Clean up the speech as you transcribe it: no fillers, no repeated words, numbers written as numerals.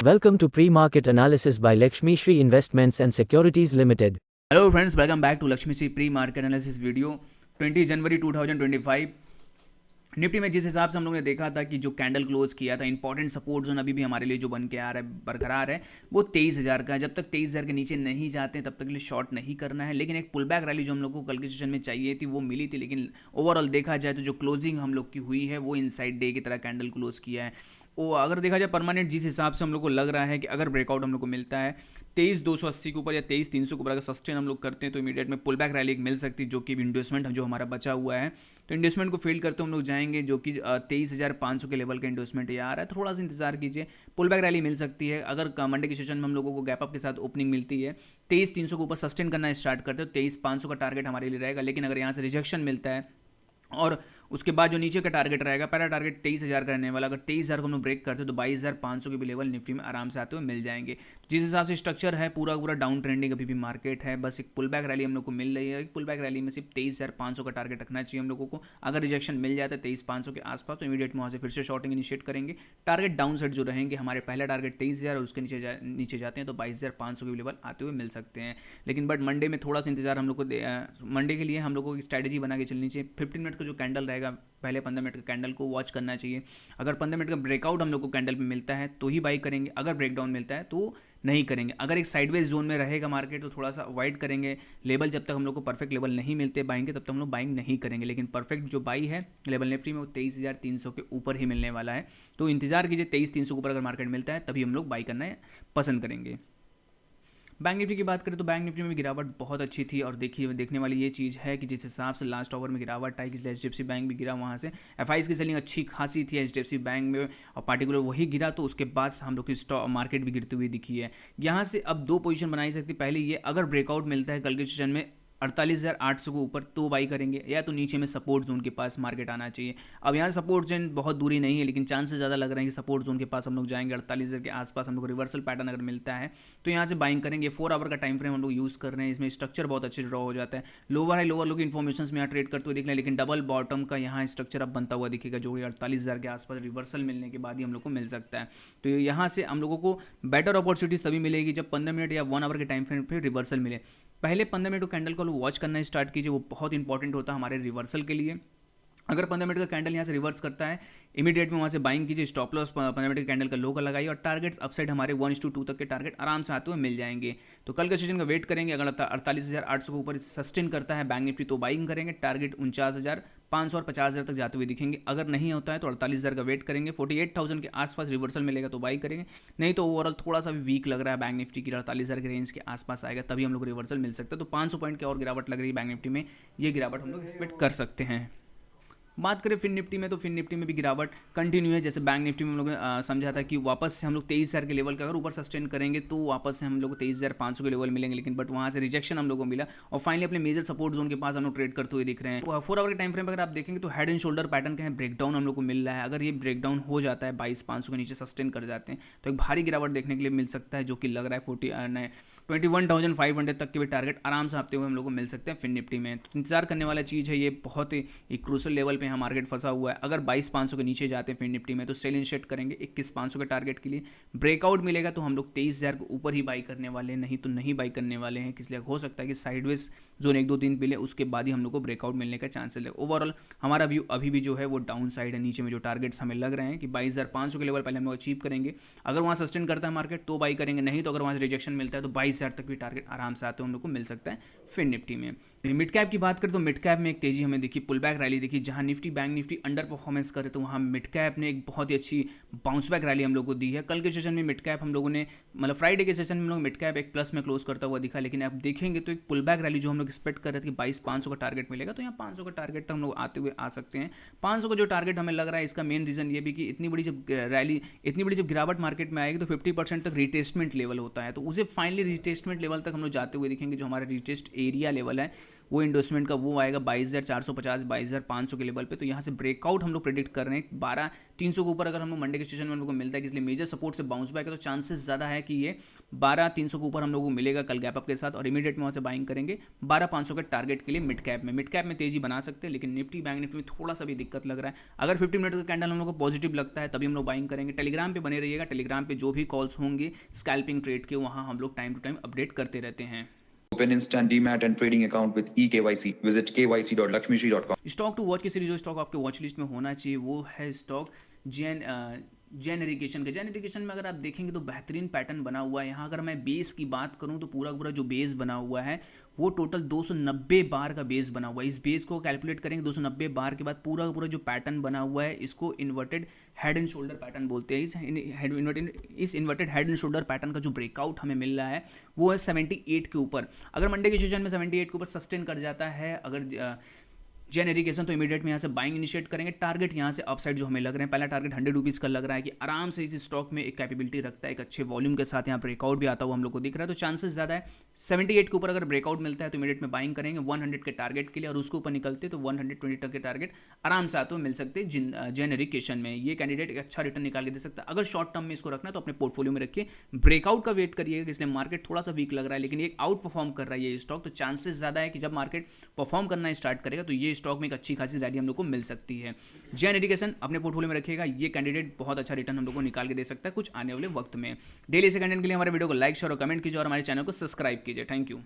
Welcome to Pre-Market Analysis by Lakshmi Shri Investments and Securities Limited. Hello friends, welcome back to Lakshmi C pre market analysis video 20 January 2025। Nifty में जिस हिसाब से हम लोगों ने देखा था कि जो कैंडल क्लोज किया था, इंपॉर्टेंट सपोर्ट जोन अभी भी हमारे लिए जो बन के आ रहा है, बरकरार है, वो 23,000 का है। जब तक 23,000 के नीचे नहीं जाते तब तक के लिए शॉर्ट नहीं करना है। लेकिन एक पुल बैक रैली जो हम लोग को कल के सेशन में चाहिए थी वो मिली थी, लेकिन ओवरऑल देखा जाए तो जो क्लोजिंग हम लोग की हुई है वो इनसाइड डे की तरह कैंडल क्लोज किया है। वो अगर देखा जाए परमानेंट जिस हिसाब से हम लोग को लग रहा है कि अगर ब्रेकआउट हम लोग को मिलता है 23,280 के ऊपर या 23,300 के ऊपर अगर सस्टेन हम लोग करते हैं तो इमीडिएट में पुल बैक रैली मिल सकती है, जो कि इंडोसमेंट जो हमारा बचा हुआ है। तो इंडोसमेंट को फेल करते हम लोग जाएंगे, जो कि 23,500 के लेवल का इंडोसमेंट ये आ रहा है। तो थोड़ा सा इंतजार कीजिए, पुल बैक रैली मिल सकती है। अगर मंडे के सेशन में हम लोगों को गैप अप के साथ ओपनिंग मिलती है, 23,300 के ऊपर सस्टेन करना स्टार्ट करते हो, 23,500 का टारगेट हमारे लिए रहेगा। लेकिन अगर यहाँ से रिजेक्शन मिलता है और उसके बाद जो नीचे का टारगेट रहेगा, पहला टारगेट 23,000 का रहने वाला, अगर 23,000 को हम लोग ब्रेक करते हो तो 22,500 के भी लेवल निफ्टी में आराम से आते हुए मिल जाएंगे। जिस हिसाब से स्ट्रक्चर है, पूरा पूरा डाउन ट्रेंडिंग अभी भी मार्केट है। बस एक पुल बैक रैली हम लोग को मिल रही है। एक पुल बैक रैली में सिर्फ 23,500 का टारगेट रखना चाहिए हम लोगों को। अगर रिजेक्शन मिल जाता है 23,500 के आसपास तो इमीडिएट वहाँ से फिर से शॉर्टिंग इनिशिएट करेंगे। टारगेट डाउन साइड जो रहेंगे, हमारे पहला टारगेट 23,000 और उसके नीचे जाते हैं तो 22,500 के लेवल आते हुए मिल सकते हैं। लेकिन बट मंडे में थोड़ा सा इंतजार हम लोग को, मंडे के लिए हम लोग को स्ट्रैटेजी बना के चलनी चाहिए। 15 मिनट का जो कैंडल रहेगा, पहले 15 मिनट का कैंडल को वॉच करना चाहिए। अगर 15 मिनट का ब्रेकआउट हम लोग को कैंडल पे मिलता है तो ही बाई करेंगे, अगर ब्रेकडाउन मिलता है तो नहीं करेंगे। अगर एक साइडवेज जोन में रहेगा मार्केट तो थोड़ा सा अवॉइड करेंगे। लेवल जब तक हम लोग को परफेक्ट लेवल नहीं मिलते बाइंग के, तब तक हम लोग बाइंग नहीं करेंगे। लेकिन परफेक्ट जो बाई है लेवल निफ्टी में वो 23,300 के ऊपर ही मिलने वाला है। तो इंतजार कीजिए, 23,300 के ऊपर अगर मार्केट मिलता है तभी हम लोग बाई करना पसंद करेंगे। बैंक निफ्टी की बात करें तो बैंक निफ्टी में गिरावट बहुत अच्छी थी। और देखने वाली ये चीज़ है कि जिस हिसाब से लास्ट ओवर में गिरावट आई, इसलिए HDFC बैंक भी गिरा, वहाँ से FIs की सेलिंग अच्छी खासी थी HDFC बैंक में, और पार्टिकुलर वही गिरा तो उसके बाद हम लोग की स्टॉक मार्केट भी गिरती हुई दिखी है। यहाँ से अब दो पोजीशन बनाई सकती। पहले ये, अगर ब्रेकआउट मिलता है कल के सेशन में 48,800 के ऊपर तो बाई करेंगे, या तो नीचे में सपोर्ट जोन के पास मार्केट आना चाहिए। अब यहाँ सपोर्ट जोन बहुत दूरी नहीं है, लेकिन चांसेस ज़्यादा लग रहे हैं कि सपोर्ट जोन के पास हम लोग जाएंगे। 48,000 के आसपास हम लोग रिवर्सल पैटर्न अगर मिलता है तो यहाँ से बाइंग करेंगे। 4 आवर का टाइम फ्रेम हम लोग यूज़ कर रहे हैं, इसमें स्ट्रक्चर बहुत अच्छे ड्रॉ हो जाता है। लोअर हाई लोअर लो की इन्फॉर्मेशन में यहाँ ट्रेड करते हुए दिख रहे हैं, लेकिन डबल बॉटम का यहाँ स्ट्रक्चर अब बनता हुआ दिखेगा, जो कि 48,000 के आसपास रिवर्सल मिलने के बाद ही हम लोग को मिल सकता है। तो यहाँ से हम लोगों को बेटर अपॉर्चुनिटीज तभी मिलेगी जब 15 मिनट या 1 आवर के टाइम फ्रेम पर रिवर्सल मिले। पहले 15 मिनट को कैंडल को वॉच करना स्टार्ट कीजिए, वो बहुत इंपॉर्टेंट होता है हमारे रिवर्सल के लिए। अगर 15 मिनट का कैंडल यहाँ से रिवर्स करता है, इमीडिएट में वहाँ से बाइंग कीजिए। स्टॉप लॉस 15 मिनट के कैंडल का लो का लगाइए, और टारगेट अपसाइड हमारे 1:2 तक के टारगेट आराम से आते हुए मिल जाएंगे। तो कल के सेशन का वेट करेंगे। अगर 48,800 के ऊपर सस्टेन करता है बैंक निफ्टी तो बाइंग करेंगे। टारगेट 49,500 और 50,000 तक जाते हुए दिखेंगे। अगर नहीं होता है तो 48,000 का वेट करेंगे। 48,000 के आसपास रिवर्सल मिलेगा तो बाई करेंगे, नहीं तो ओवरऑल थोड़ा सा भी वीक लग रहा है बैंक निफ्टी की, 48,000 के रेंज के आसपास आएगा तभी हम लोग रिवर्सल मिल सकता है। तो 500 पॉइंट की और गिरावट लग रही है बैंक निफ्टी में, ये गिरावट हम लोग एक्सपेक्ट कर सकते हैं। बात करें फिन निफ्टी में तो फिन निफ्टी में भी गिरावट कंटिन्यू है। जैसे बैंक निफ्टी में हम लोग ने समझा था कि वापस से हम लोग 23,000 के लेवल का अगर ऊपर सस्टेन करेंगे तो वापस से हम लोग को 23,500 के लेवल मिलेंगे, लेकिन बट वहाँ से रिजेक्शन हम लोग को मिला और फाइनली अपने मेजर सपोर्ट जोन के पास हम लोग ट्रेड करते हुए दिख रहे हैं। 4 आवर के टाइम फ्रेम पर अगर आप देखेंगे तो हेड एंड शोल्डर पैटर्न का है, ब्रेकडाउन हम लोग को मिल रहा है। अगर ये ब्रेकडाउन हो जाता है 22,500 के नीचे सस्टेन कर जाते हैं तो एक भारी गिरावट देखने के लिए मिल सकता है, जो कि लग रहा है 21,500 तक के भी टारगेट आराम से आते हुए हम लोग को मिल सकते हैं फिन निफ्टी में। तो इंतजार करने वाला चीज़ है, ये बहुत ही क्रूशियल लेवल पे यहाँ मार्केट फंसा हुआ है। अगर 22,500 के नीचे जाते हैं फिन निफ्टी में तो सेल इनिशिएट करेंगे 21,500 के टारगेट के लिए। ब्रेकआउट मिलेगा तो हम लोग 23,000 के ऊपर ही बाई करने वाले हैं, नहीं तो नहीं बाई करने वाले हैं। इसलिए हो सकता है कि साइडवेज जोन 1 2 3 मिले, उसके बाद ही हम लोग को ब्रेकआउट मिलने का चांसेस है। ओवरऑल हमारा व्यू अभी भी जो है वो डाउन साइड है। नीचे में जो टारगेट्स हमें लग रहे हैं कि 22,500 के लेवल पहले हम लोग अचीव करेंगे। अगर वहाँ सस्टेन करता है मार्केट तो बाई करेंगे, नहीं तो अगर वहाँ से रिजेक्शन मिलता है तो 22,000 तक भी टारगेट आराम से आते हैं हम लोग को मिल सकता है फिन निफ्टी में। मिड कैप की बात करें तो मिड कैप में एक तेजी हमें दिखी, पुल बैक रैली दिखी। जहाँ Nifty bank Nifty under performance करे तो वहाँ मिड कैप ने एक बहुत ही अच्छी बाउंस बैक रैली हम लोग को दी है। कल के सेशन में मिड कैप हम लोगों ने, मतलब फ्राइडे के सेशन में हम लोग मिड कैप एक प्लस में क्लोज करता हुआ दिखा, लेकिन आप देखेंगे तो एक पुल बैक रैली जो हम लोग एक्सपेक्ट कर रहे थे कि 22,500 का टारगेट मिलेगा, तो यहाँ 500 का टारगेट तक हम लोग आते हुए आ सकते हैं। 500 का जो टारगेट हमें लग रहा है, इसका मेन रीजन ये भी कि इतनी बड़ी जब गिरावट मार्केट में आएगी तो 50% तक रिटेस्टमेंट लेवल होता है, तो उसे फाइनली रिटेस्टमेंट लेवल तक हम लोग जाते हुए दिखेंगे। जो हमारा रिटेस्ट एरिया लेवल है वो इन्वेस्टमेंट का वो आएगा 22,450 22,500 के लेवल पे। तो यहाँ से ब्रेकआउट हम लोग प्रेडिक्ट कर रहे हैं 12,300 के ऊपर अगर हम लोग मंडे के सेशन में हम लोग को मिलता है, इसलिए मेजर सपोर्ट से बाउंस बैक है, तो चांसेस ज़्यादा है कि ये 12,300 के ऊपर हम लोग को मिलेगा कल गैप अप के साथ, और इमीडिएट में वहाँ से बाइंग करेंगे 12,500 के टारगेट के लिए मिड कैप में तेजी बना सकते हैं। लेकिन निफ्टी बैंक निफ्टी में थोड़ा सा भी दिक्कत लग रहा है। अगर 50 मिनट का कैंडल हम लोग को पॉजिटिव लगता है तभी हम लोग बाइंग करेंगे। टेलीग्राम पे बने रहिएगा, टेलीग्राम पे जो भी कॉल्स होंगे स्कैल्पिंग ट्रेड के, वहाँ हम लोग टाइम टू टाइम अपडेट करते रहते हैं। Open instant demat and trading account with eKYC. Visit kyc.lakshmishri.com. Stock to watch की सीरीज जो स्टॉक आपके वॉच लिस्ट में होना चाहिए वो है स्टॉक जेन इरिगेशन के। जेन इरिगेशन में अगर आप देखेंगे तो बेहतरीन पैटर्न बना हुआ है। यहाँ अगर मैं बेस की बात करूँ तो पूरा जो बेस बना हुआ है वो टोटल 290 बार का बेस बना हुआ है। इस बेस को कैलकुलेट करेंगे 290 बार के बाद पूरा जो पैटर्न बना हुआ है इसको inverted head and shoulder pattern बोलते हैं। इस inverted head and shoulder pattern का जो ब्रेकआउट हमें मिल रहा है वो है 78 के ऊपर। अगर मंडे के सेशन में 78 के ऊपर सस्टेन कर जाता है अगर जेन इरिगेशन, तो इमीडिएट में यहाँ से बाइंग इनिशिएट करेंगे। टारगेट यहाँ से अपसाइड जो हमें लग रहे हैं, पहला टारगेट 100 रुपीज़ का लग रहा है कि आराम से इस स्टॉक में एक कैपेबिलिटी रखता है, एक अच्छे वॉल्यूम के साथ यहाँ ब्रेकआउट भी आता हुआ हम लोग को दिख रहा है। तो चांसेस ज़्यादा है 78 के ऊपर अगर ब्रेकआउट मिलता है तो इमीडिएट में बाइंग करेंगे 100 के टारगेट के लिए, और उसके ऊपर निकलते तो 120 तक के टारगेट आराम से आते हुए मिल सकते हैं जेन इरिगेशन में। ये कैंडिडेट एक अच्छा रिटर्न निकाल के दे सकता है। अगर शॉर्ट टर्म में इसको रखना है तो अपने पोर्टफोलियो में रखिए, ब्रेकआउट का वेट करिएगा, इसलिए मार्केट थोड़ा सा वीक लग रहा है लेकिन ये आउट परफॉर्म कर रहा है ये स्टॉक। तो चांसेस ज़्यादा है कि जब मार्केट परफॉर्म करना स्टार्ट करेगा तो ये स्टॉक में एक अच्छी खासी रैली हम लोग को मिल सकती है। जेन इरिगेशन अपने पोर्टफोलियो में रखिएगा, ये कैंडिडेट बहुत अच्छा रिटर्न हम लोग को निकाल के दे सकता है कुछ आने वाले वक्त में। डेली से कंटेंट के लिए हमारे वीडियो को लाइक शेयर और कमेंट कीजिए और हमारे चैनल को सब्सक्राइब कीजिए। Thank you.